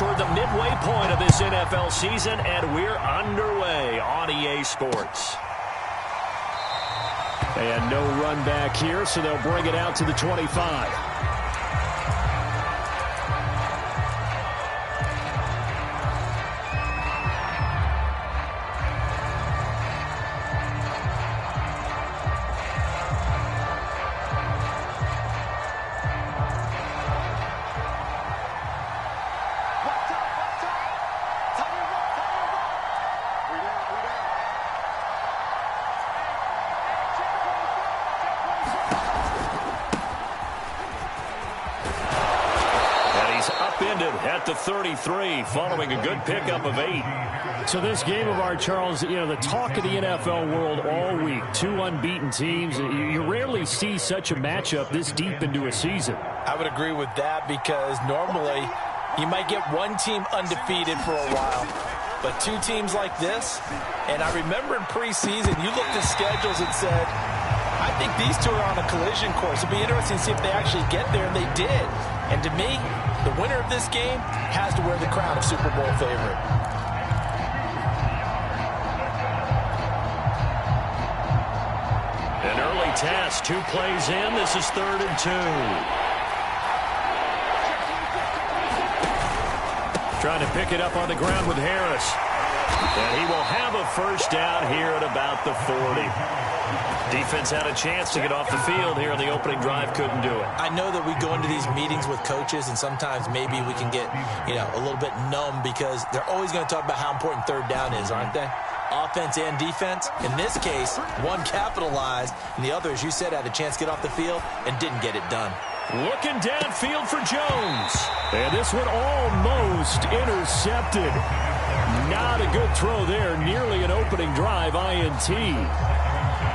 toward the midway point of this NFL season, and we're underway on EA Sports. And no run back here, so they'll bring it out to the 25. At the 33, following a good pickup of 8. So this game of ours, Charles, you know, the talk of the NFL world all week. 2 unbeaten teams. You rarely see such a matchup this deep into a season. I would agree with that because normally you might get one team undefeated for a while, but 2 teams like this, and I remember in preseason, you looked at schedules and said, I think these 2 are on a collision course. It'll be interesting to see if they actually get there, and they did. And to me, the winner of this game has to wear the crown of Super Bowl favorite. An early test, 2 plays in. This is 3rd and 2. Trying to pick it up on the ground with Harris. And he will have a first down here at about the 40. Defense had a chance to get off the field here in the opening drive, couldn't do it. I know that we go into these meetings with coaches, and sometimes maybe we can get, a little bit numb because they're always going to talk about how important 3rd down is, aren't they? Offense and defense. In this case, one capitalized, and the other, as you said, had a chance to get off the field and didn't get it done. Looking downfield for Jones. And this one almost intercepted. Not a good throw there. Nearly an opening drive INT.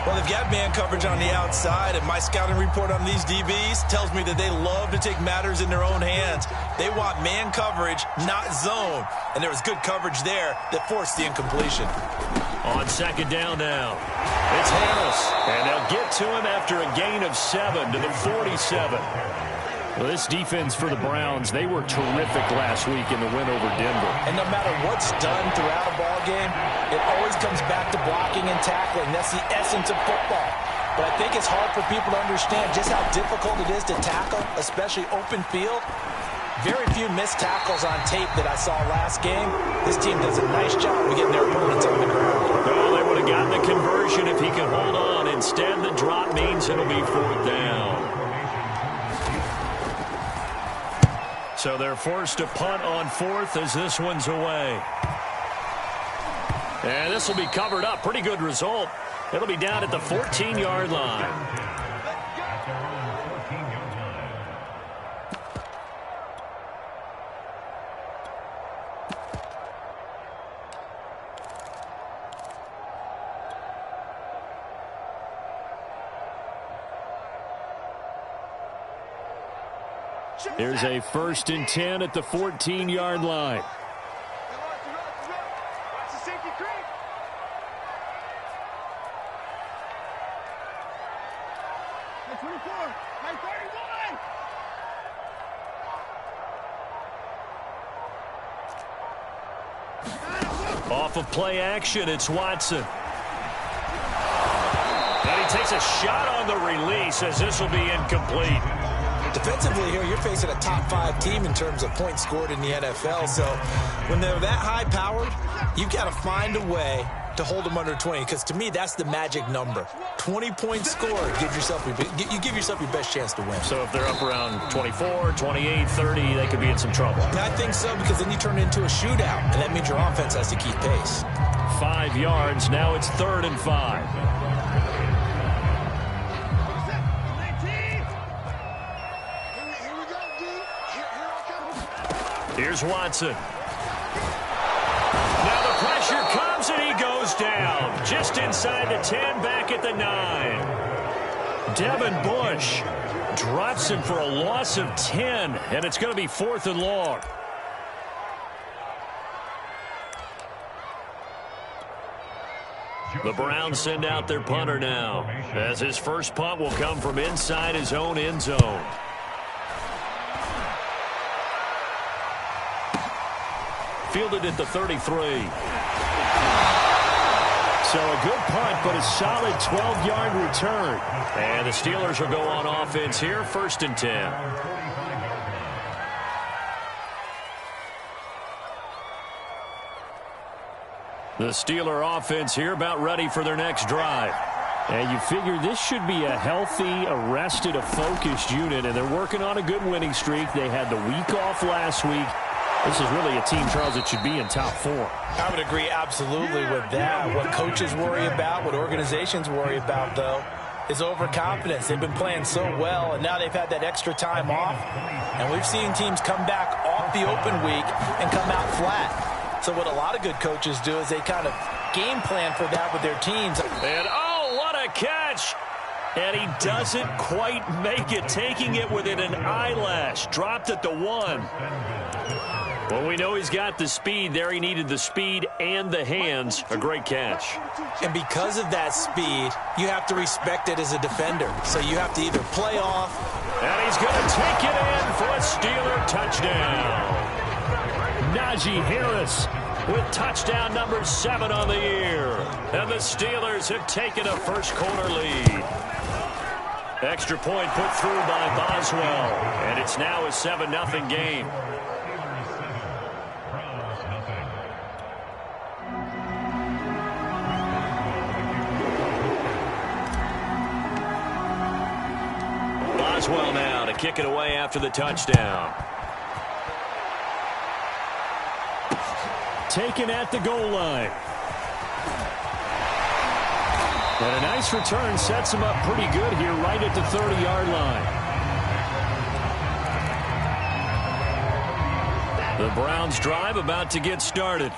Well, they've got man coverage on the outside, and my scouting report on these DBs tells me that they love to take matters in their own hands. They want man coverage, not zone. And there was good coverage there that forced the incompletion. On 2nd down now. It's Harris. And they'll get to him after a gain of 7 to the 47. Well, this defense for the Browns, they were terrific last week in the win over Denver. And no matter what's done throughout a ball game, it always comes back to blocking and tackling. That's the essence of football. But I think it's hard for people to understand just how difficult it is to tackle, especially open field. Very few missed tackles on tape that I saw last game. This team does a nice job of getting their opponents on the ground. Well, they would have gotten the conversion if he could hold on. Instead, the drop means it'll be 4th down. So they're forced to punt on 4th as this one's away. And this will be covered up. Pretty good result. It'll be down at the 14-yard line. Here's a 1st and 10 at the 14-yard line. Off of play action, it's Watson. And he takes a shot on the release as this will be incomplete. Defensively here, you're facing a top 5 team in terms of points scored in the NFL. So when they're that high-powered, you've got to find a way to hold them under 20. Because to me, that's the magic number. 20 points scored. You give yourself your best chance to win. So if they're up around 24, 28, 30, they could be in some trouble. I think so, because then you turn it into a shootout, and that means your offense has to keep pace. 5 yards. Now it's 3rd and 5. Here's Watson. Now the pressure comes and he goes down. Just inside the 10, back at the 9. Devin Bush drops him for a loss of 10, and it's going to be 4th and long. The Browns send out their punter now, as his first punt will come from inside his own end zone. fielded at the 33. So a good punt, but a solid 12-yard return. And the Steelers will go on offense here, 1st and 10. The Steeler offense here about ready for their next drive. And you figure this should be a healthy, a focused unit, and they're working on a good winning streak. They had the week off last week. This is really a team, Charles, that should be in top 4. I would agree absolutely with that. What coaches worry about, what organizations worry about, though, is overconfidence. They've been playing so well, and now they've had that extra time off. And we've seen teams come back off the open week and come out flat. So what a lot of good coaches do is they kind of game plan for that with their teams. And, oh, what a catch! And he doesn't quite make it, taking it within an eyelash. Dropped at the 1. Well, we know he's got the speed there. He needed the speed and the hands. A great catch. And because of that speed, you have to respect it as a defender. So you have to either play off. And he's going to take it in for a Steeler touchdown. Najee Harris with touchdown number 7 on the year. And the Steelers have taken a first-quarter lead. Extra point put through by Boswell. And it's now a 7-0 game. Boswell now to kick it away after the touchdown. Taken at the goal line. And a nice return sets him up pretty good here right at the 30-yard line. The Browns drive about to get started.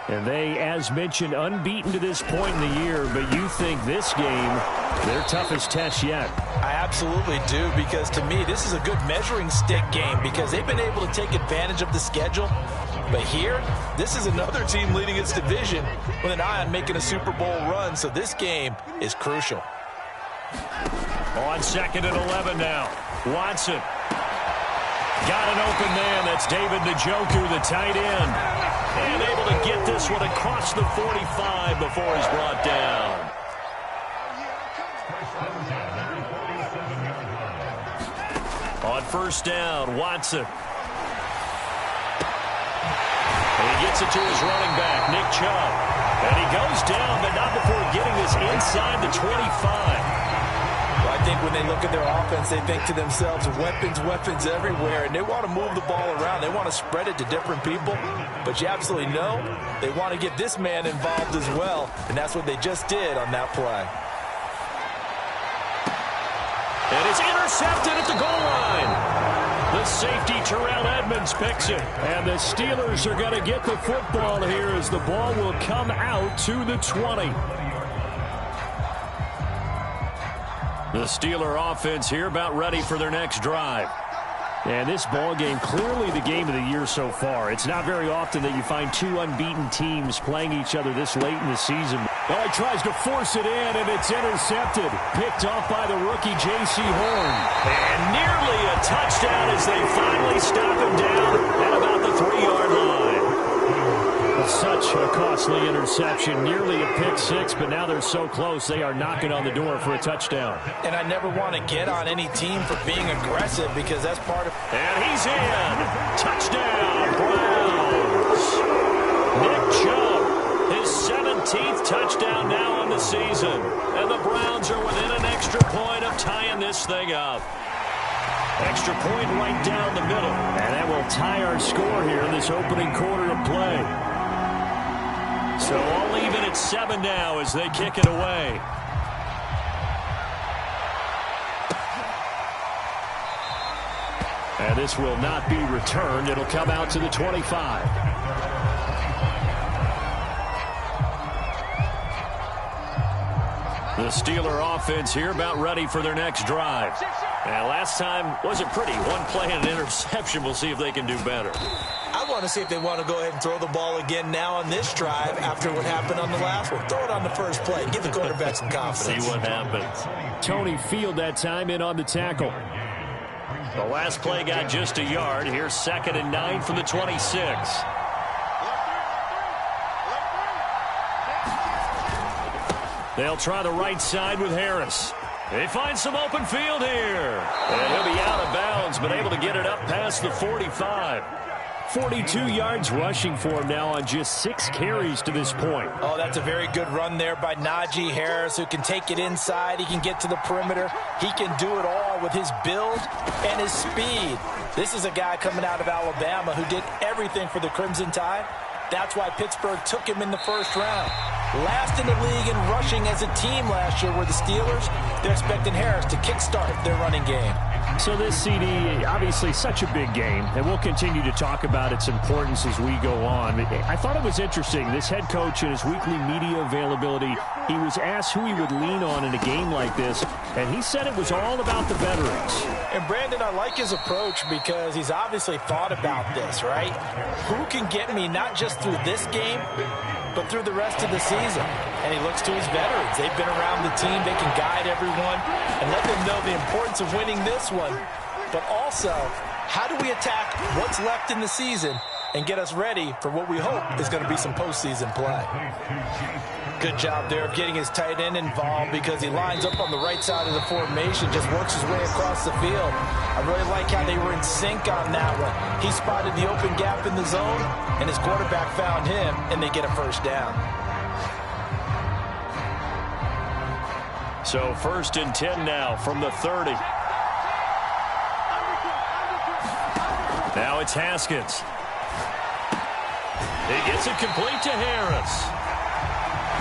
And they, as mentioned, unbeaten to this point in the year, but you think this game, their toughest test yet. I absolutely do, because to me, this is a good measuring stick game because they've been able to take advantage of the schedule. But here, this is another team leading its division with an eye on making a Super Bowl run, so this game is crucial. On 2nd and 11 now. Watson. Got an open man. That's David Njoku, the tight end. And able to get this one across the 45 before he's brought down. On 1st down, Watson. And he gets it to his running back, Nick Chubb. And he goes down, but not before getting this inside the 25. Well, I think when they look at their offense, they think to themselves, weapons, weapons everywhere, and they want to move the ball around. They want to spread it to different people, but you absolutely know they want to get this man involved as well, and that's what they just did on that play. And it's intercepted at the goal line. The safety, Terrell Edmonds, picks it. And the Steelers are going to get the football here as the ball will come out to the 20. The Steeler offense here about ready for their next drive. And this ball game, clearly the game of the year so far. It's not very often that you find 2 unbeaten teams playing each other this late in the season. Oh, he tries to force it in, and it's intercepted. Picked off by the rookie J.C. Horn. And nearly a touchdown as they finally stop him down at about the 3-yard line. Such a costly interception, nearly a pick 6, but now they're so close they are knocking on the door for a touchdown. And I never want to get on any team for being aggressive because that's part of... And he's in. Touchdown, Browns. Nick Chubb, his 17th touchdown now on the season. And the Browns are within an extra point of tying this thing up. Extra point right down the middle. And that will tie our score here in this opening quarter of play. So all even at 7 now as they kick it away. And this will not be returned. It'll come out to the 25. The Steeler offense here about ready for their next drive. And last time wasn't pretty. One play and an interception. We'll see if they can do better. I want to see if they want to go ahead and throw the ball again now on this drive after what happened on the last one. Throw it on the first play. Give the quarterback some confidence. See what happens. Tony Field that time in on the tackle. The last play got just a yard. Here's 2nd and 9 from the 26. They'll try the right side with Harris. They find some open field here. And he'll be out of bounds, but able to get it up past the 45. 42 yards rushing for him now on just 6 carries to this point. Oh, that's a very good run there by Najee Harris, who can take it inside. He can get to the perimeter. He can do it all with his build and his speed. This is a guy coming out of Alabama who did everything for the Crimson Tide. That's why Pittsburgh took him in the first round. Last in the league in rushing as a team last year were the Steelers. They're expecting Harris to kickstart their running game. So this CD, obviously such a big game, and we'll continue to talk about its importance as we go on. I thought it was interesting. This head coach in his weekly media availability, he was asked who he would lean on in a game like this, and he said it was all about the veterans. And Brandon, I like his approach because he's obviously thought about this, right? Who can get me not just through this game, but through the rest of the season? And he looks to his veterans. They've been around the team. They can guide everyone and let them know the importance of winning this one. But also, how do we attack what's left in the season and get us ready for what we hope is going to be some postseason play? Good job there of getting his tight end involved because he lines up on the right side of the formation, just works his way across the field. I really like how they were in sync on that one. He spotted the open gap in the zone, and his quarterback found him, and they get a first down. So 1st and 10 now from the 30. Now it's Haskins. He gets it complete to Harris.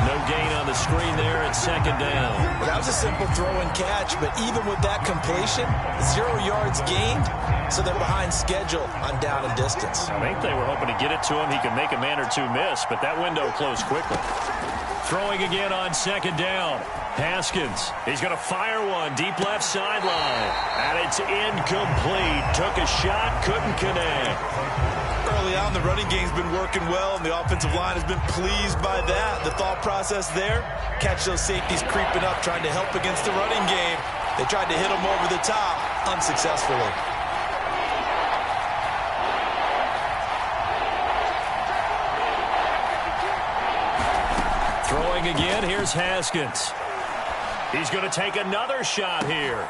No gain on the screen there at 2nd down. Well, that was a simple throw and catch, but even with that completion, 0 yards gained, so they're behind schedule on down and distance. I think they were hoping to get it to him. He could make a man or two miss, but that window closed quickly. Throwing again on 2nd down. Haskins, he's going to fire one deep left sideline. And it's incomplete. Took a shot, couldn't connect. Early on, the running game's been working well, and the offensive line has been pleased by that. The thought process there, catch those safeties creeping up, trying to help against the running game. They tried to hit them over the top, unsuccessfully. Throwing again, here's Haskins. He's going to take another shot here.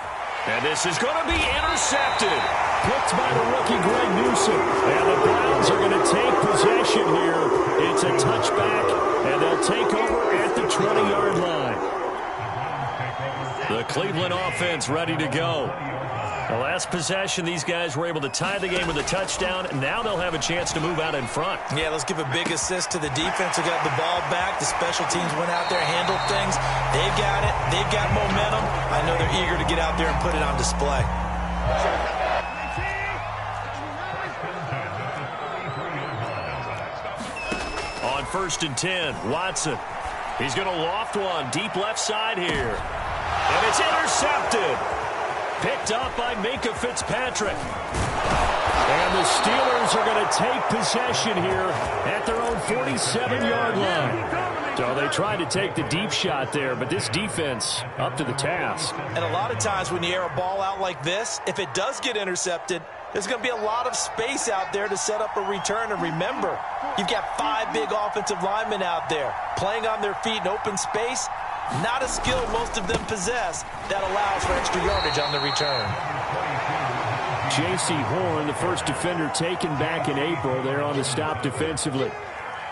And this is going to be intercepted. Picked by the rookie Greg Newsome. And the Browns are going to take possession here. It's a touchback, and they'll take over at the 20-yard line. The Cleveland offense ready to go. The last possession, these guys were able to tie the game with a touchdown. Now they'll have a chance to move out in front. Yeah, let's give a big assist to the defense who got the ball back. The special teams went out there, handled things. They've got it. They've got momentum. I know they're eager to get out there and put it on display. On 1st and 10, Watson. He's going to loft one deep left side here. And it's intercepted. Picked up by Minkah Fitzpatrick. And the Steelers are going to take possession here at their own 47-yard line. So they tried to take the deep shot there, but this defense up to the task. And a lot of times when you air a ball out like this, if it does get intercepted, there's going to be a lot of space out there to set up a return. And remember, you've got 5 big offensive linemen out there playing on their feet in open space. Not a skill most of them possess that allows for extra yardage on the return. J.C. Horn, the first defender taken back in April, there on the stop defensively.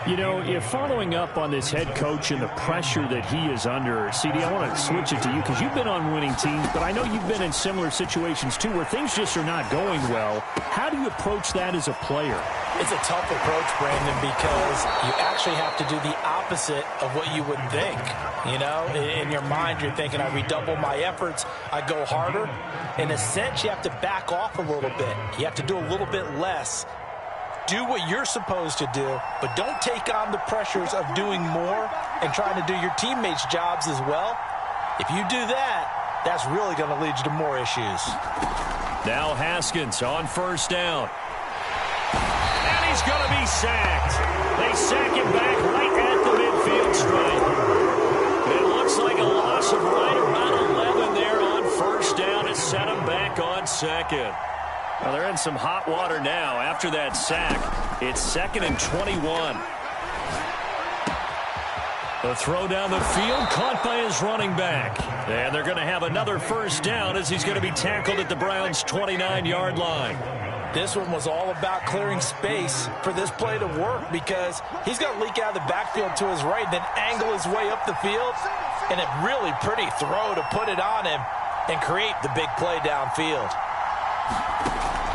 You know, if following up on this head coach and the pressure that he is under, CD, I want to switch it to you because you've been on winning teams, but I know you've been in similar situations too where things just are not going well. How do you approach that as a player? It's a tough approach, Brandon, because you actually have to do the opposite of what you would think. You know, in your mind, you're thinking, I redouble my efforts, I go harder. In a sense, you have to back off a little bit. You have to do a little bit less. Do what you're supposed to do, but don't take on the pressures of doing more and trying to do your teammates' jobs as well. If you do that, that's really going to lead you to more issues. Now Haskins on 1st down. And he's going to be sacked. They sack him back right at the midfield stripe. It looks like a loss of right about 11 there on 1st down to set him back on 2nd. Well, they're in some hot water now after that sack. It's 2nd and 21. The throw down the field, caught by his running back. And they're going to have another first down as he's going to be tackled at the Browns' 29-yard line. This one was all about clearing space for this play to work because he's going to leak out of the backfield to his right, then angle his way up the field. And a really pretty throw to put it on him and create the big play downfield.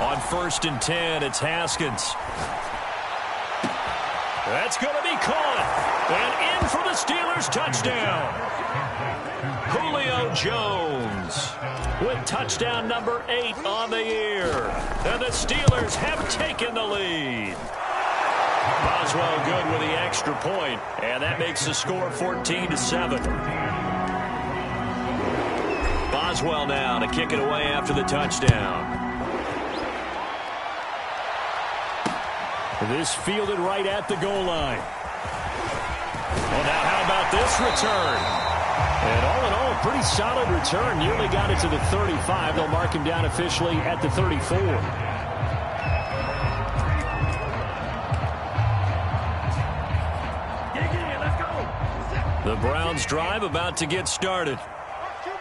On 1st and 10, it's Haskins. That's going to be caught. And in for the Steelers touchdown. Julio Jones with touchdown number 8 on the year. And the Steelers have taken the lead. Boswell good with the extra point, and that makes the score 14-7. Boswell now to kick it away after the touchdown. This fielded right at the goal line. Well, now how about this return? And all in all, a pretty solid return. Nearly got it to the 35. They'll mark him down officially at the 34. The Browns drive about to get started.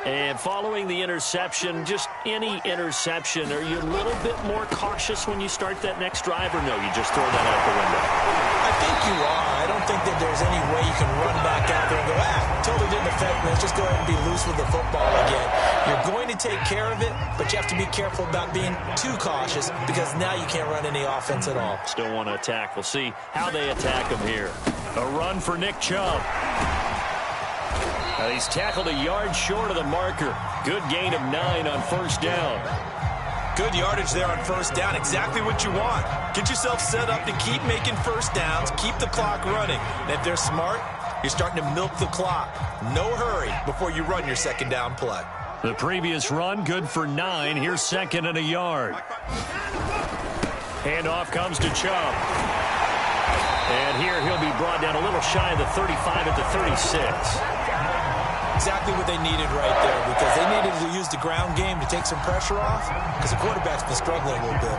And following the interception, just any interception, are you a little bit more cautious when you start that next drive, or no, you just throw that out the window? I think you are. I don't think that there's any way you can run back out there and go, totally didn't affect me. Let's just go ahead and be loose with the football again. You're going to take care of it, but you have to be careful about being too cautious because now you can't run any offense at all. Still want to attack. We'll see how they attack him here. A run for Nick Chubb. Now he's tackled a yard short of the marker. Good gain of 9 on 1st down. Good yardage there on 1st down. Exactly what you want. Get yourself set up to keep making 1st downs, keep the clock running. And if they're smart, you're starting to milk the clock. No hurry before you run your 2nd down play. The previous run, good for 9. Here's 2nd and a yard. Handoff comes to Chubb. And here he'll be brought down a little shy of the 35 at the 36. Exactly what they needed right there because they needed to use the ground game to take some pressure off because the quarterback's been struggling a little bit.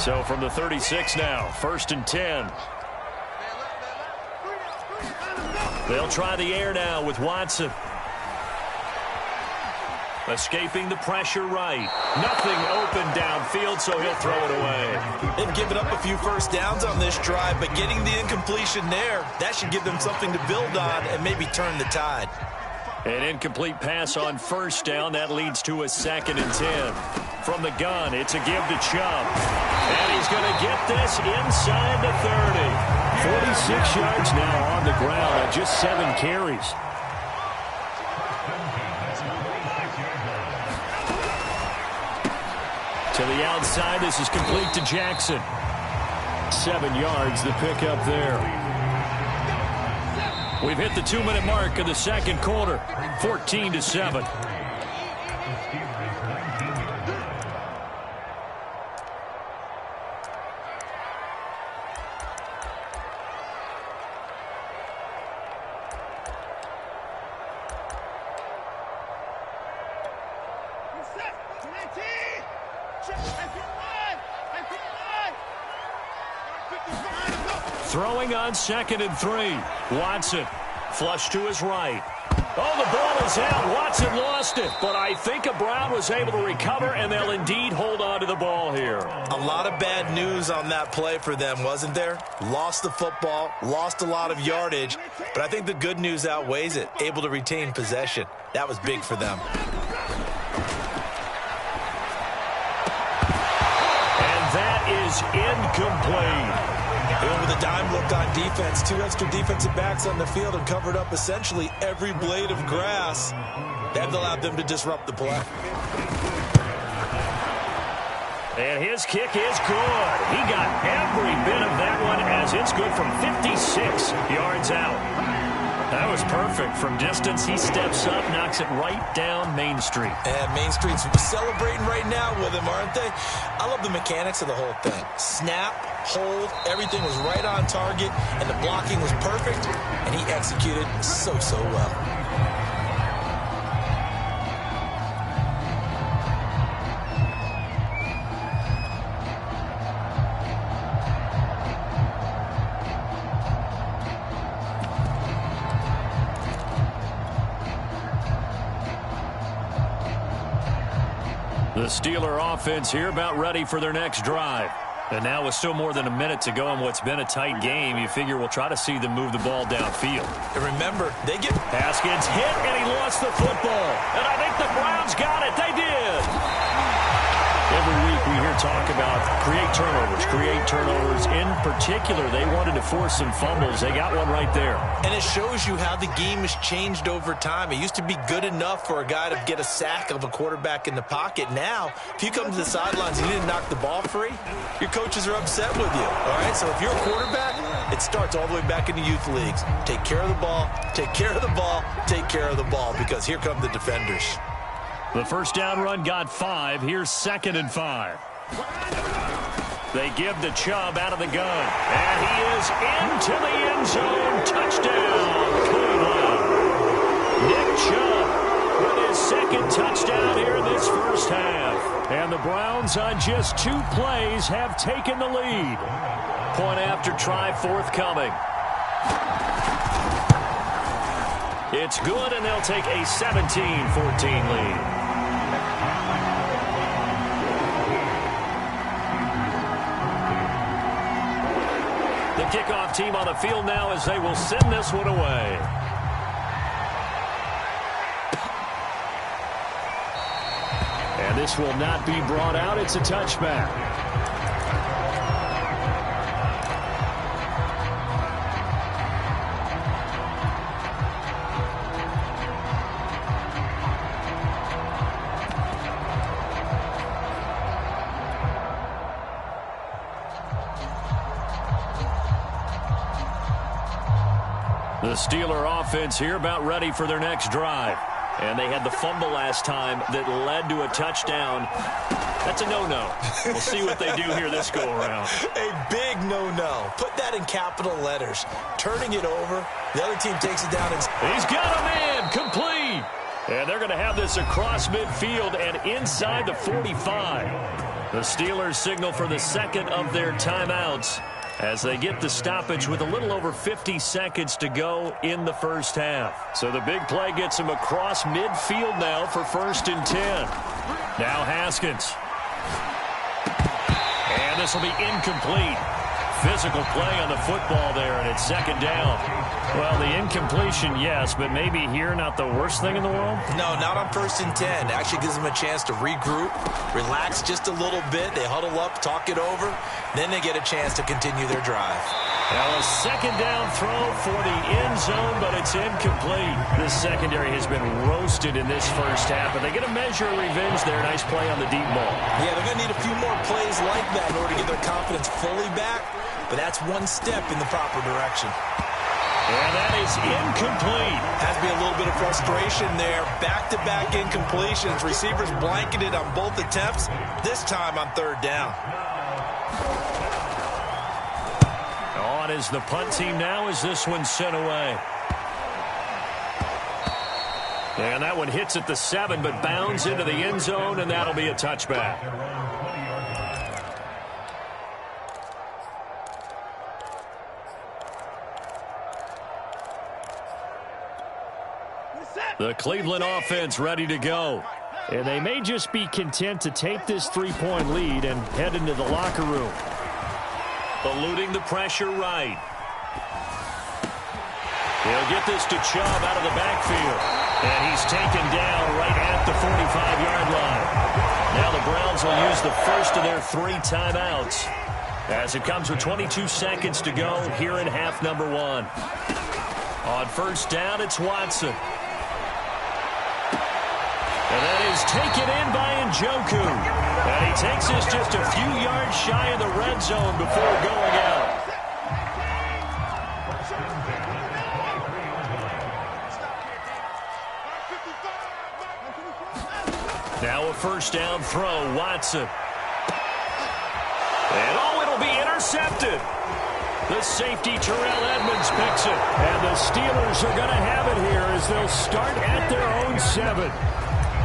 So from the 36 now, 1st and 10. They'll try the air now with Watson. Escaping the pressure right. Nothing open downfield, so he'll throw it away. They've given up a few 1st downs on this drive, but getting the incompletion there, that should give them something to build on and maybe turn the tide. An incomplete pass on 1st down. That leads to a 2nd and 10. From the gun, it's a give to Chubb. And he's going to get this inside the 30. 46 yards now on the ground on just 7 carries. To the outside, this is complete to Jackson. 7 yards, the pickup there. We've hit the 2-minute mark of the 2nd quarter, 14-7. Throwing on 2nd and 3. Watson, flush to his right. Oh, the ball is out. Watson lost it. But I think Brown was able to recover, and they'll indeed hold on to the ball here. A lot of bad news on that play for them, wasn't there? Lost the football, lost a lot of yardage, but I think the good news outweighs it. Able to retain possession. That was big for them. And that is incomplete. They went with a dime look on defense. 2 extra defensive backs on the field and covered up essentially every blade of grass. That allowed them to disrupt the play. And his kick is good. He got every bit of that one as it's good from 56 yards out. That was perfect. From distance, he steps up, knocks it right down Main Street. And Main Street's celebrating right now with him, aren't they? I love the mechanics of the whole thing. Snap, hold, everything was right on target, and the blocking was perfect, and he executed so well. The Steeler offense here about ready for their next drive. And now with still more than a minute to go in what's been a tight game, you figure we'll try to see them move the ball downfield. And remember, they get... Haskins hit, and he lost the football. And I think the Browns got it. They did. Every week we hear talk about create turnovers. In particular, they wanted to force some fumbles. They got one right there. And it shows you how the game has changed over time. It used to be good enough for a guy to get a sack of a quarterback in the pocket. Now, if you come to the sidelines and you didn't knock the ball free, your coaches are upset with you. All right, so if you're a quarterback, it starts all the way back in the youth leagues. Take care of the ball, take care of the ball, take care of the ball, because here come the defenders. The first down run got 5. Here's 2nd and 5. They give the Chubb out of the gun. And he is into the end zone. Touchdown, Cleveland. Nick Chubb with his 2nd touchdown here in this first half. And the Browns on just 2 plays have taken the lead. Point after try forthcoming. It's good, and they'll take a 17-14 lead. The kickoff team on the field now as they will send this one away. And this will not be brought out. It's a touchback. The Steeler offense here about ready for their next drive. And they had the fumble last time that led to a touchdown. That's a no-no. We'll see what they do here this go-around. A big no-no. Put that in capital letters. Turning it over, the other team takes it down. He's got a man, complete. And they're going to have this across midfield and inside the 45. The Steelers signal for the 2nd of their timeouts as they get the stoppage with a little over 50 seconds to go in the first half. So the big play gets them across midfield now for 1st and 10. Now Haskins. And this will be incomplete. Physical play on the football there, and it's 2nd down. Well, the incompletion, yes, but maybe here not the worst thing in the world? No, not on 1st and 10. It actually gives them a chance to regroup, relax just a little bit. They huddle up, talk it over. Then they get a chance to continue their drive. Now a 2nd down throw for the end zone, but it's incomplete. This secondary has been roasted in this first half, but they get a measure of revenge there. Nice play on the deep ball. Yeah, they're going to need a few more plays like that in order to get their confidence fully back, but that's one step in the proper direction. And that is incomplete. Has to be a little bit of frustration there. Back-to-back incompletions. Receivers blanketed on both attempts, this time on 3rd down. On is the punt team now as this one's sent away. And that one hits at the 7, but bounds into the end zone, and that'll be a touchback. The Cleveland offense ready to go. And they may just be content to take this 3-point lead and head into the locker room. Eluding the pressure right. He'll get this to Chubb out of the backfield. And he's taken down right at the 45-yard line. Now the Browns will use the first of their 3 timeouts as it comes with 22 seconds to go here in half number 1. On 1st down, it's Watson. And that is taken in by Njoku. And he takes this just a few yards shy of the red zone before going out. Now a 1st down throw, Watson. And it'll be intercepted. The safety, Terrell Edmonds, picks it. And the Steelers are going to have it here as they'll start at their own 7.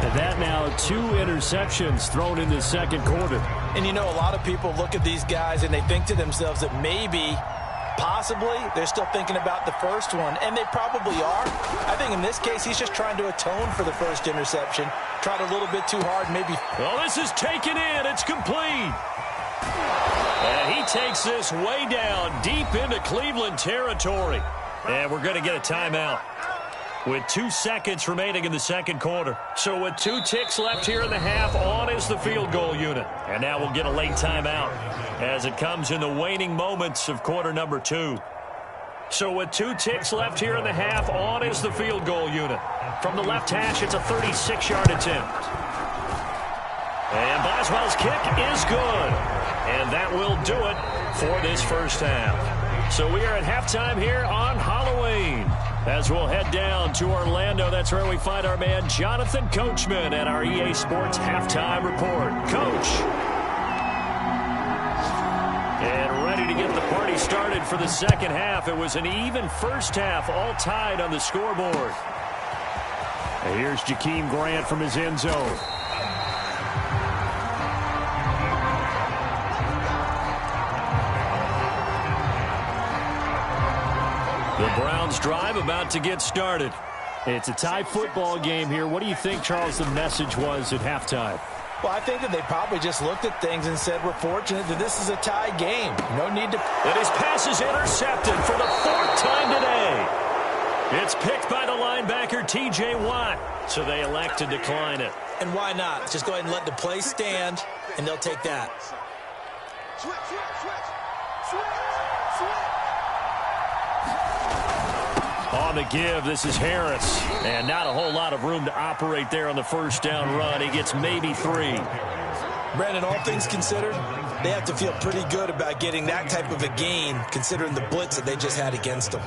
And that now 2 interceptions thrown in the 2nd quarter. And you know, a lot of people look at these guys and they think to themselves that maybe Possibly. They're still thinking about the first one, and they probably are. I think in this case, he's just trying to atone for the first interception. Tried a little bit too hard, maybe. Well, this is taken in. It's complete. And he takes this way down, deep into Cleveland territory. And we're going to get a timeout with 2 seconds remaining in the second quarter. So with 2 ticks left here in the half, on is the field goal unit. And now we'll get a late timeout as it comes in the waning moments of quarter number 2. So with 2 ticks left here in the half, on is the field goal unit. From the left hash, it's a 36-yard attempt. And Boswell's kick is good. And that will do it for this first half. So we are at halftime here on Halloween. As we'll head down to Orlando, that's where we find our man Jonathan Coachman at our EA Sports Halftime Report. Coach. And ready to get the party started for the second half. It was an even first half, all tied on the scoreboard. And here's Jakeem Grant from his end zone. The Browns drive about to get started. It's a tie football game here. What do you think, Charles, the message was at halftime? Well, I think that they probably just looked at things and said, we're fortunate that this is a tie game. No need to... And his pass is intercepted for the 4th time today. It's picked by the linebacker, T.J. Watt. So they elect to decline it. And why not? Just go ahead and let the play stand, and they'll take that. On the give, this is Harris. And not a whole lot of room to operate there on the first down run. He gets maybe 3. Brandon, all things considered, they have to feel pretty good about getting that type of a gain, considering the blitz that they just had against them.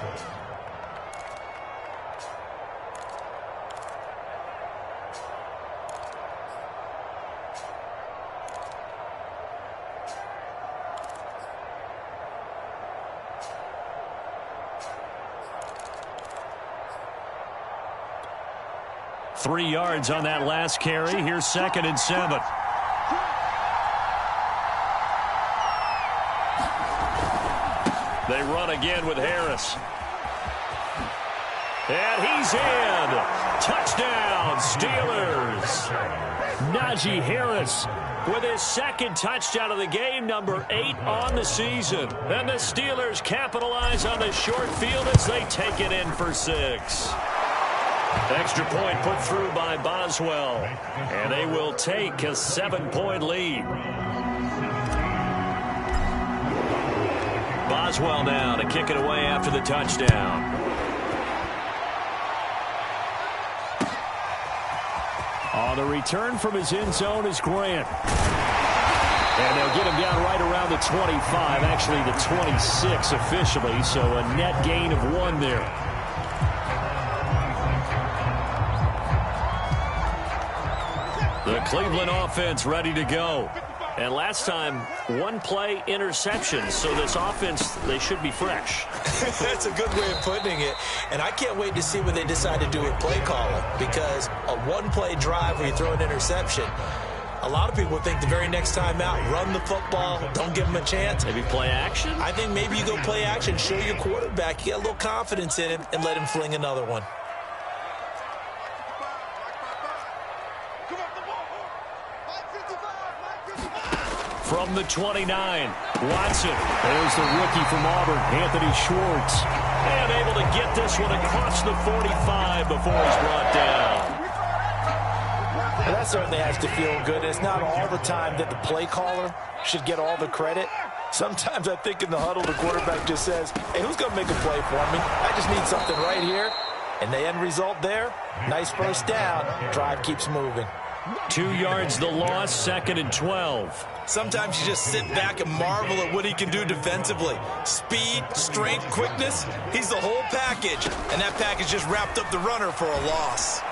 Three yards on that last carry. Here's 2nd and 7. They run again with Harris. And he's in. Touchdown, Steelers. Najee Harris with his 2nd touchdown of the game, number 8 on the season. And the Steelers capitalize on the short field as they take it in for 6. Extra point put through by Boswell. And they will take a 7-point lead. Boswell now to kick it away after the touchdown. On the return from his end zone is Grant. And they'll get him down right around the 25, actually the 26 officially, so a net gain of 1 there. The Cleveland offense ready to go. And last time, 1-play interception. So this offense, they should be fresh. That's a good way of putting it. And I can't wait to see what they decide to do with play calling. Because a 1-play drive where you throw an interception, a lot of people think the very next time out, run the football, don't give them a chance. Maybe play action? I think maybe you go play action, show your quarterback, get a little confidence in him, and let him fling another one. From the 29, Watson. There's the rookie from Auburn, Anthony Schwartz. And able to get this one across the 45 before he's brought down. Well, that certainly has to feel good. It's not all the time that the play caller should get all the credit. Sometimes I think in the huddle, the quarterback just says, hey, who's going to make a play for me? I just need something right here. And the end result there, nice first down. Drive keeps moving. 2 yards the loss, 2nd and 12. Sometimes you just sit back and marvel at what he can do defensively. Speed, strength, quickness, he's the whole package. And that package just wrapped up the runner for a loss.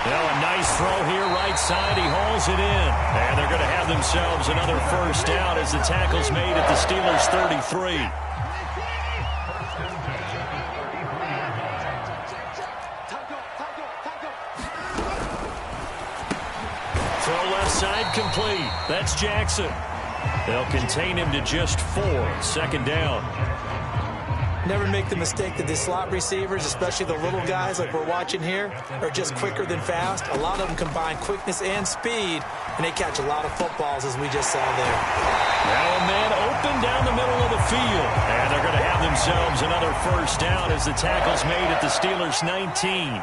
Well, a nice throw here, right side. He hauls it in. And they're going to have themselves another first down as the tackle's made at the Steelers' 33. Throw left side complete. That's Jackson. They'll contain him to just 4. 2nd down. Never make the mistake that the slot receivers, especially the little guys like we're watching here, are just quicker than fast. A lot of them combine quickness and speed, and they catch a lot of footballs, as we just saw there. Now a man open down the middle of the field. And they're going to have themselves another first down as the tackle's made at the Steelers' 19.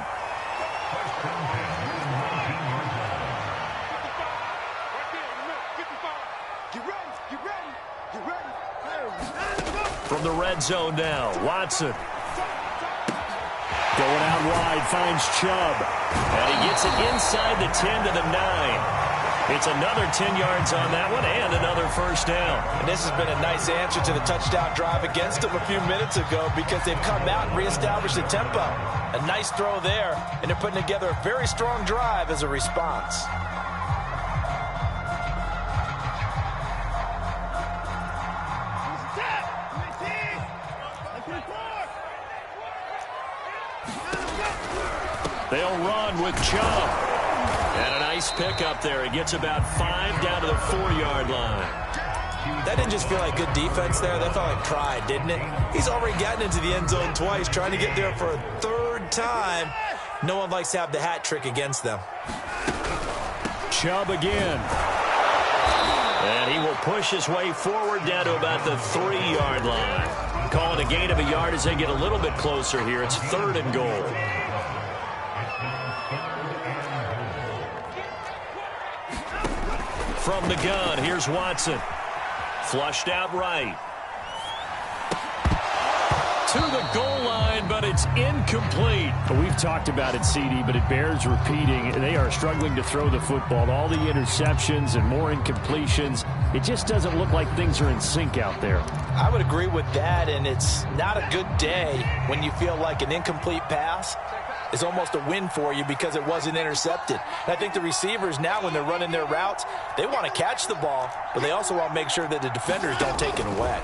From the red zone now, Watson. Going out wide, finds Chubb. And he gets it inside the 10 to the 9. It's another 10 yards on that one and another first down. And this has been a nice answer to the touchdown drive against them a few minutes ago because they've come out and reestablished the tempo. A nice throw there, and they're putting together a very strong drive as a response. They'll run with Chubb. And a nice pickup there. He gets about 5 down to the 4-yard line. That didn't just feel like good defense there. That felt like pride, didn't it? He's already gotten into the end zone twice, trying to get there for a third time. No one likes to have the hat trick against them. Chubb again. And he will push his way forward down to about the 3-yard line. Calling a gain of a yard as they get a little bit closer here. It's 3rd and goal. From the gun, here's Watson. Flushed out right. To the goal line, but it's incomplete. We've talked about it, CD, but it bears repeating. They are struggling to throw the football. All the interceptions and more incompletions. It just doesn't look like things are in sync out there. I would agree with that, and it's not a good day when you feel like an incomplete pass is almost a win for you because it wasn't intercepted. And I think the receivers now, when they're running their routes, they want to catch the ball, but they also want to make sure that the defenders don't take it away.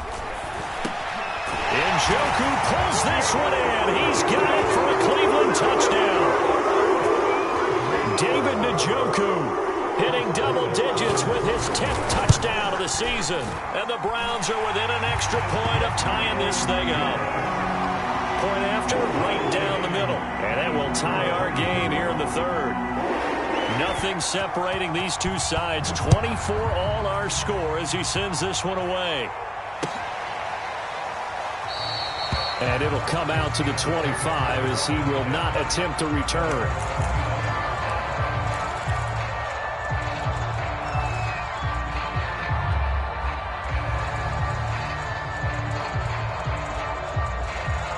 Njoku pulls this one in. He's got it for a Cleveland touchdown. David Njoku hitting double digits with his 10th touchdown of the season. And the Browns are within an extra point of tying this thing up. Point after, right down the middle. And that will tie our game here in the 3rd. Nothing separating these two sides. 24 all our score as he sends this one away. And it'll come out to the 25 as he will not attempt to return.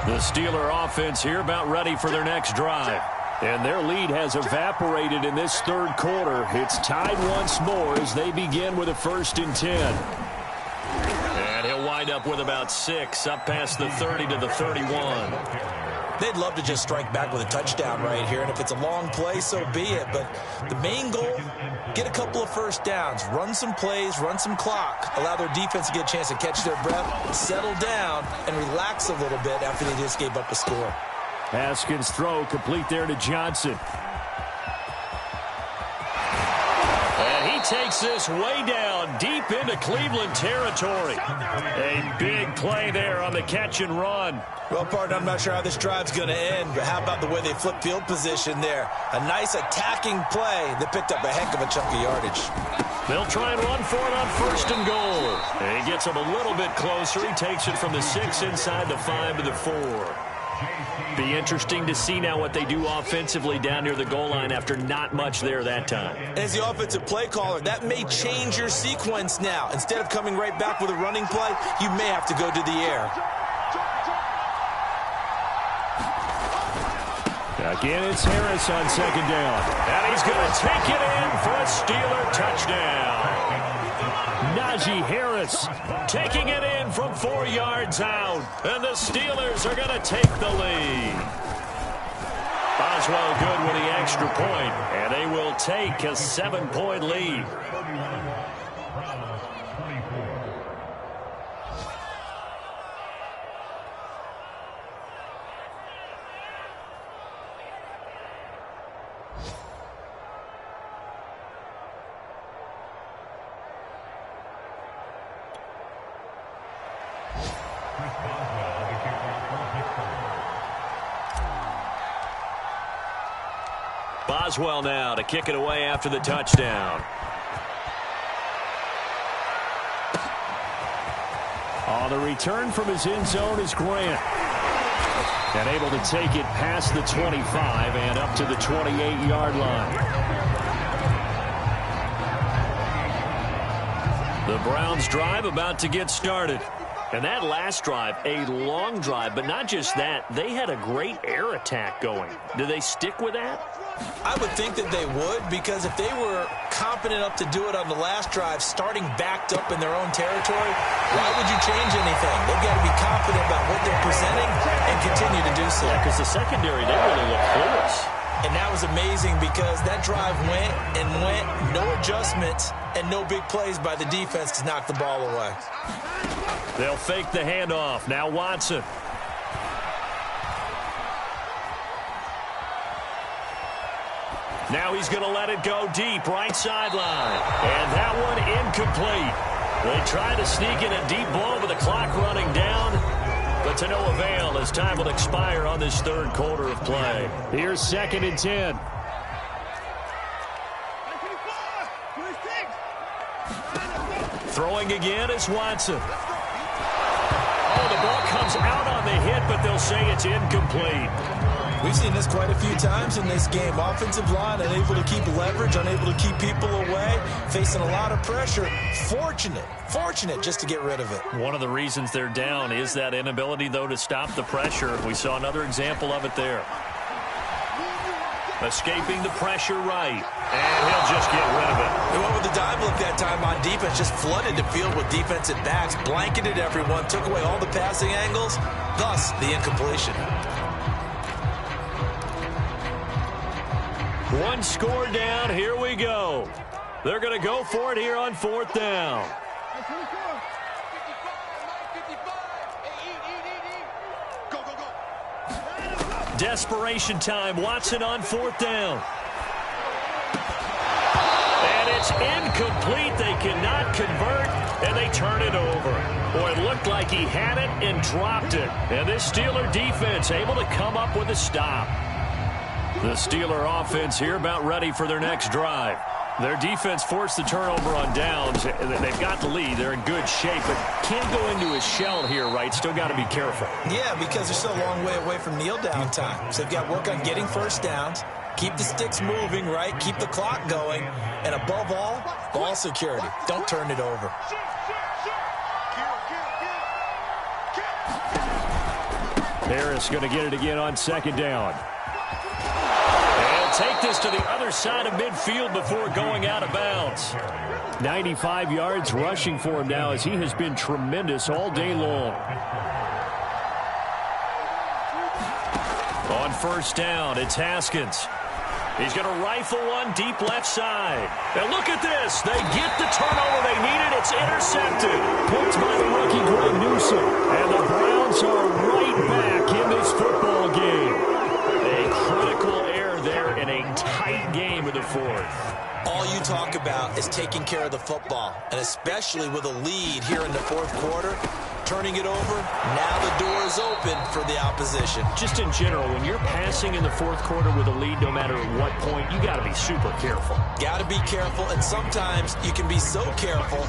The Steeler offense here about ready for their next drive. And their lead has evaporated in this 3rd quarter. It's tied once more as they begin with a 1st and 10. And he'll wind up with about 6 up past the 30 to the 31. They'd love to just strike back with a touchdown right here, and if it's a long play, so be it. But the main goal, get a couple of first downs, run some plays, run some clock, allow their defense to get a chance to catch their breath, settle down, and relax a little bit after they just gave up a score. Haskins' throw complete there to Johnson. And he takes this way down deep into Cleveland territory. A big play there on the catch and run. Well, partner, I'm not sure how this drive's going to end, but how about the way they flip field position there? A nice attacking play that picked up a heck of a chunk of yardage. They'll try and run for it on 1st and goal. And he gets him a little bit closer. He takes it from the 6 inside the 5 to the 4. Be interesting to see now what they do offensively down near the goal line after not much there that time. As the offensive play caller, that may change your sequence now. Instead of coming right back with a running play, you may have to go to the air. Again, it's Harris on 2nd down. And he's going to take it in for a Steeler touchdown. Najee Harris taking it in from 4 yards out. And the Steelers are going to take the lead. Boswell good with the extra point. And they will take a 7-point lead. Boswell now to kick it away after the touchdown. On the return from his end zone is Grant. And able to take it past the 25 and up to the 28-yard line. The Browns drive about to get started. And that last drive, a long drive, but not just that. They had a great air attack going. Do they stick with that? I would think that they would, because if they were confident enough to do it on the last drive, starting backed up in their own territory, why would you change anything? They've got to be confident about what they're presenting and continue to do so. Yeah, because the secondary, they really look clueless. And that was amazing because that drive went and went, no adjustments, and no big plays by the defense to knock the ball away. They'll fake the handoff. Now Watson. Now he's going to let it go deep, right sideline. And that one incomplete. They try to sneak in a deep ball with the clock running down, but to no avail as time will expire on this third quarter of play. Here's 2nd and 10. Throwing again is Watson. Oh, the ball comes out on the hit, but they'll say it's incomplete. We've seen this quite a few times in this game. Offensive line unable to keep leverage, unable to keep people away, facing a lot of pressure. Fortunate just to get rid of it. One of the reasons they're down is that inability, though, to stop the pressure. We saw another example of it there. Escaping the pressure right, and he'll just get rid of it. They went with the dive look that time on defense, just flooded the field with defensive backs, blanketed everyone, took away all the passing angles, thus the incompletion. One score down, here we go. They're going to go for it here on 4th down. Desperation time, Watson on 4th down. And it's incomplete, they cannot convert, and they turn it over. Boy, it looked like he had it and dropped it. And this Steeler defense able to come up with a stop. The Steeler offense here about ready for their next drive. Their defense forced the turnover on downs. They've got the lead. They're in good shape, but can't go into a shell here, right? Still got to be careful. Yeah, because they're still a long way away from kneel down time. So they've got to work on getting first downs, keep the sticks moving, right? Keep the clock going, and above all, ball security. Don't turn it over. Harris going to get it again on 2nd down. Take this to the other side of midfield before going out of bounds. 95 yards rushing for him now as he has been tremendous all day long. On 1st down, it's Haskins. He's going to rifle one deep left side. And look at this. They get the turnover they needed. It's intercepted. Picked by the rookie Greg Newsom. And the Browns are right back in this football game. A critical error there in a tight game in the 4th. All you talk about is taking care of the football, and especially with a lead here in the 4th quarter, turning it over, now the door is open for the opposition. Just in general, when you're passing in the 4th quarter with a lead, no matter at what point, you got to be super careful. Got to be careful, and sometimes you can be so careful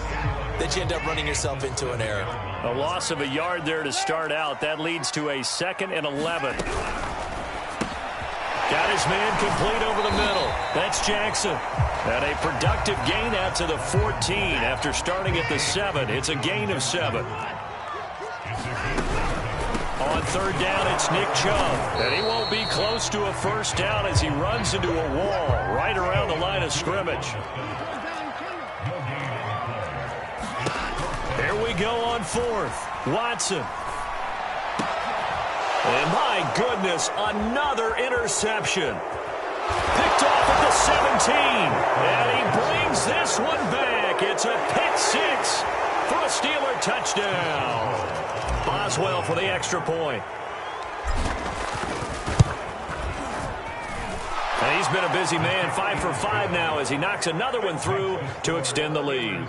that you end up running yourself into an error. A loss of a yard there to start out. That leads to a 2nd and 11. Got his man complete over the middle. That's Jackson. And a productive gain out to the 14 after starting at the 7. It's a gain of 7. On 3rd down, it's Nick Chubb. And he won't be close to a first down as he runs into a wall right around the line of scrimmage. Here we go on 4th. Watson. And my goodness, another interception. Picked off at the 17. And he brings this one back. It's a pick 6 for a Steeler touchdown. Boswell for the extra point. And he's been a busy man, 5 for 5 now as he knocks another one through to extend the lead.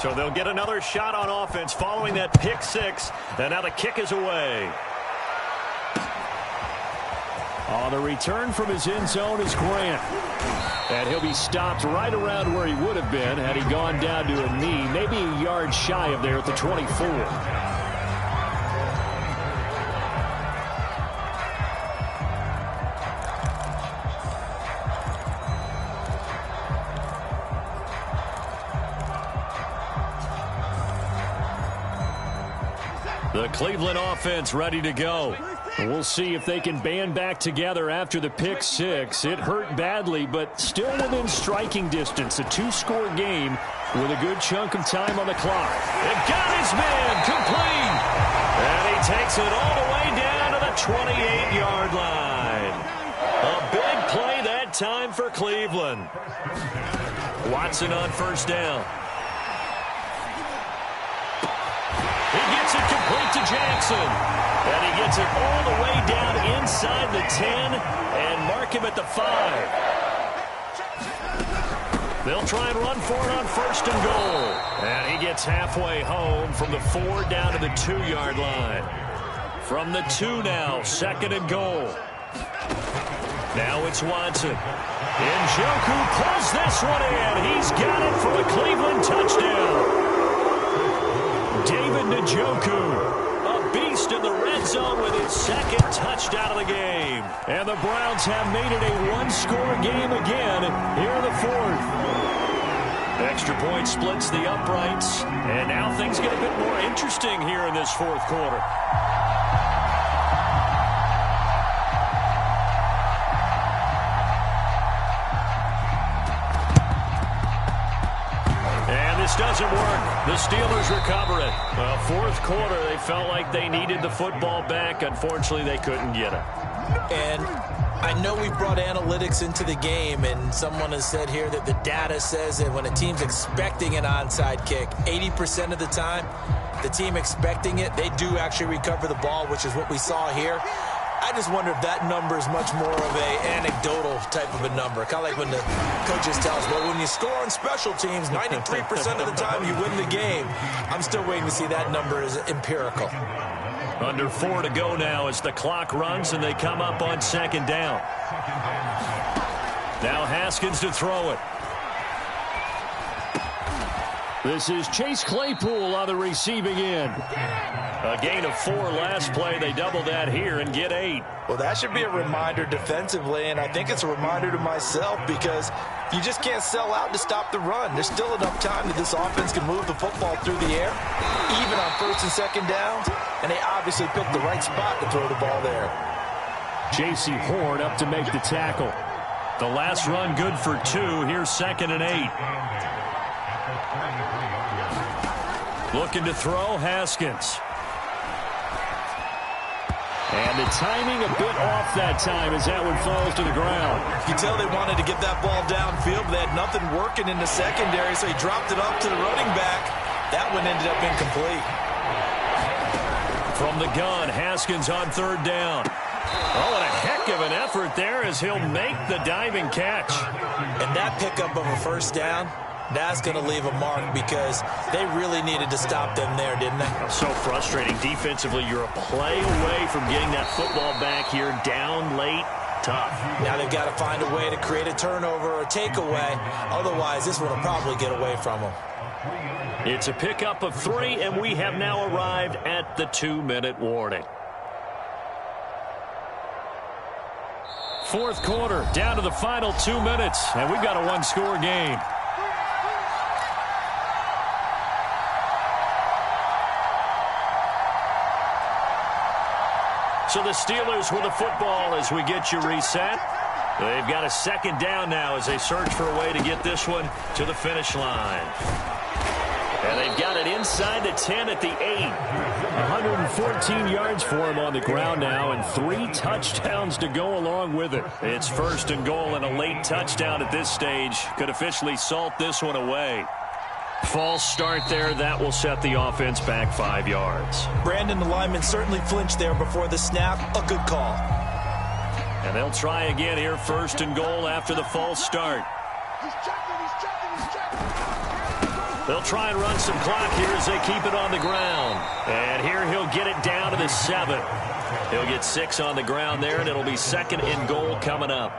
So they'll get another shot on offense following that pick six. And now the kick is away. On the return from his end zone is Grant. And he'll be stopped right around where he would have been had he gone down to a knee, maybe a yard shy of there at the 24. The Cleveland offense ready to go. We'll see if they can band back together after the pick six. It hurt badly, but still within striking distance. A two-score game with a good chunk of time on the clock. It got his man complete. And he takes it all the way down to the 28-yard line. A big play that time for Cleveland. Watson on first down. He gets it complete to Jackson. And he gets it all the way down inside the 10 and mark him at the 5. They'll try and run for it on first and goal. And he gets halfway home from the 4 down to the 2-yard line. From the 2 now, second and goal. Now it's Watson. Njoku pulls this one in. He's got it for a Cleveland touchdown. David Njoku. Beast in the red zone with his second touchdown of the game. And the Browns have made it a one-score game again here in the fourth. Extra point splits the uprights. And now things get a bit more interesting here in this fourth quarter. This doesn't work. The Steelers recover it. Well, fourth quarter, they felt like they needed the football back. Unfortunately, they couldn't get it. And I know we brought analytics into the game, and someone has said here that the data says that when a team's expecting an onside kick, 80% of the time, the team expecting it, they do actually recover the ball, which is what we saw here. I just wonder if that number is much more of a anecdotal type of a number. Kind of like when the coaches tell us, well, when you score on special teams, 93% of the time you win the game. I'm still waiting to see that number is empirical. Under 4 to go now as the clock runs and they come up on second down. Now Haskins to throw it. This is Chase Claypool on the receiving end. A gain of 4 last play. They double that here and get 8. Well, that should be a reminder defensively, and I think it's a reminder to myself because you just can't sell out to stop the run. There's still enough time that this offense can move the football through the air, even on first and second downs, and they obviously picked the right spot to throw the ball there. J.C. Horn up to make the tackle. The last run good for 2. Here's second and 8. Looking to throw, Haskins. And the timing a bit off that time as that one falls to the ground. You can tell they wanted to get that ball downfield, but they had nothing working in the secondary, so he dropped it up to the running back. That one ended up incomplete. From the gun, Haskins on third down. Oh, and a heck of an effort there as he'll make the diving catch. And that pickup of a first down, that's going to leave a mark because they really needed to stop them there, didn't they? So frustrating defensively. You're a play away from getting that football back here, down late, tough. Now they've got to find a way to create a turnover or a takeaway. Otherwise, this one will probably get away from them. It's a pickup of 3, and we have now arrived at the 2-minute warning. Fourth quarter, down to the final 2 minutes, and we've got a one-score game. So the Steelers with the football as we get you reset. They've got a second down now as they search for a way to get this one to the finish line. And they've got it inside the 10 at the 8. 114 yards for him on the ground now and 3 touchdowns to go along with it. It's first and goal and a late touchdown at this stage could officially salt this one away. False start there. That will set the offense back 5 yards. Brandon, the lineman, certainly flinched there before the snap. A good call. And they'll try again here, first and goal after the false start. They'll try and run some clock here as they keep it on the ground. And here he'll get it down to the 7. He'll get 6 on the ground there, and it'll be 2nd and goal coming up.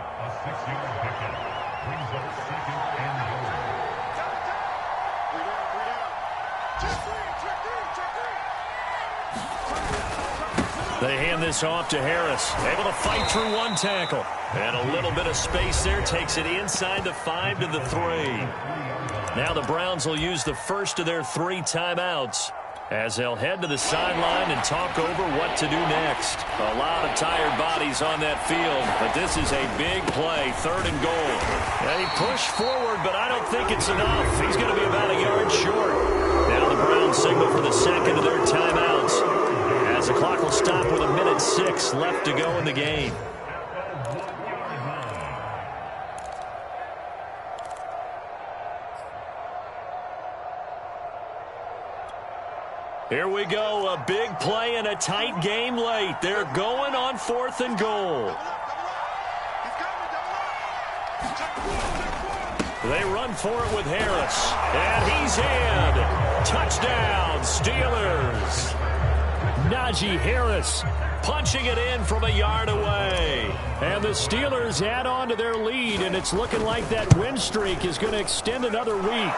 They hand this off to Harris. Able to fight through one tackle. And a little bit of space there. Takes it inside the 5 to the 3. Now the Browns will use the first of their 3 timeouts as they'll head to the sideline and talk over what to do next. A lot of tired bodies on that field, but this is a big play, 3rd and goal. And he pushed forward, but I don't think it's enough. He's going to be about a yard short. Now the Browns signal for the 2nd of their timeouts, as the clock will stop with 1:06 left to go in the game. Here we go, a big play and a tight game late. They're going on 4th and goal. They run for it with Harris, and he's in. Touchdown, Steelers. Najee Harris punching it in from a yard away. And the Steelers add on to their lead, and it's looking like that win streak is going to extend another week.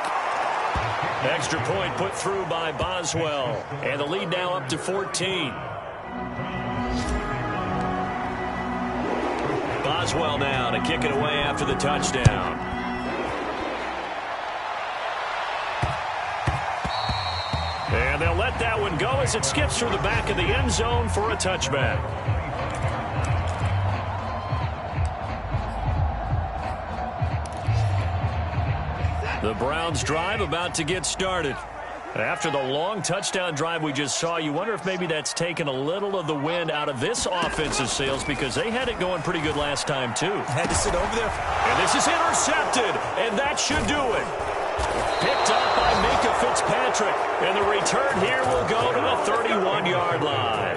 Extra point put through by Boswell. And the lead now up to 14. Boswell now to kick it away after the touchdown. And they'll let that one go as it skips through the back of the end zone for a touchback. The Browns drive about to get started. After the long touchdown drive we just saw, you wonder if maybe that's taken a little of the wind out of this offensive sails, because they had it going pretty good last time too. Had to sit over there. And this is intercepted, and that should do it. Picked up by Minka Fitzpatrick, and the return here will go to the 31-yard line.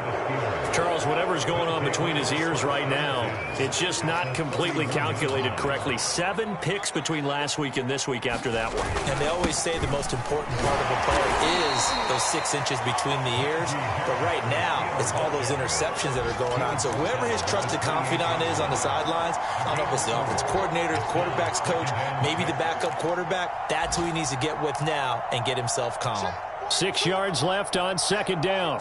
Charles, whatever's going on between his ears right now, it's just not completely calculated correctly. 7 picks between last week and this week after that one. And they always say the most important part of a play is those 6 inches between the ears. But right now, it's all those interceptions that are going on. So whoever his trusted confidant is on the sidelines, I don't know if it's the offense coordinator, quarterback's coach, maybe the backup quarterback, that's who he needs to get with now and get himself calm. 6 yards left on 2nd down.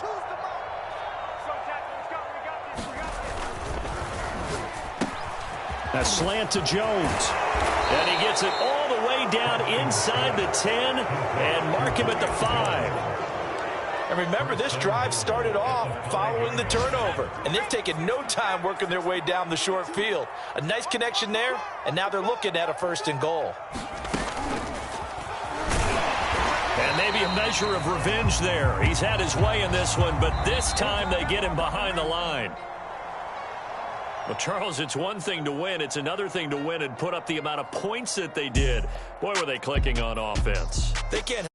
A slant to Jones. And he gets it all the way down inside the 10 and mark him at the 5. And remember, this drive started off following the turnover. And they've taken no time working their way down the short field. A nice connection there, and now they're looking at a 1st and goal. And maybe a measure of revenge there. He's had his way in this one, but this time they get him behind the line. Well, Charles, it's one thing to win. It's another thing to win and put up the amount of points that they did. Boy, were they clicking on offense. They can't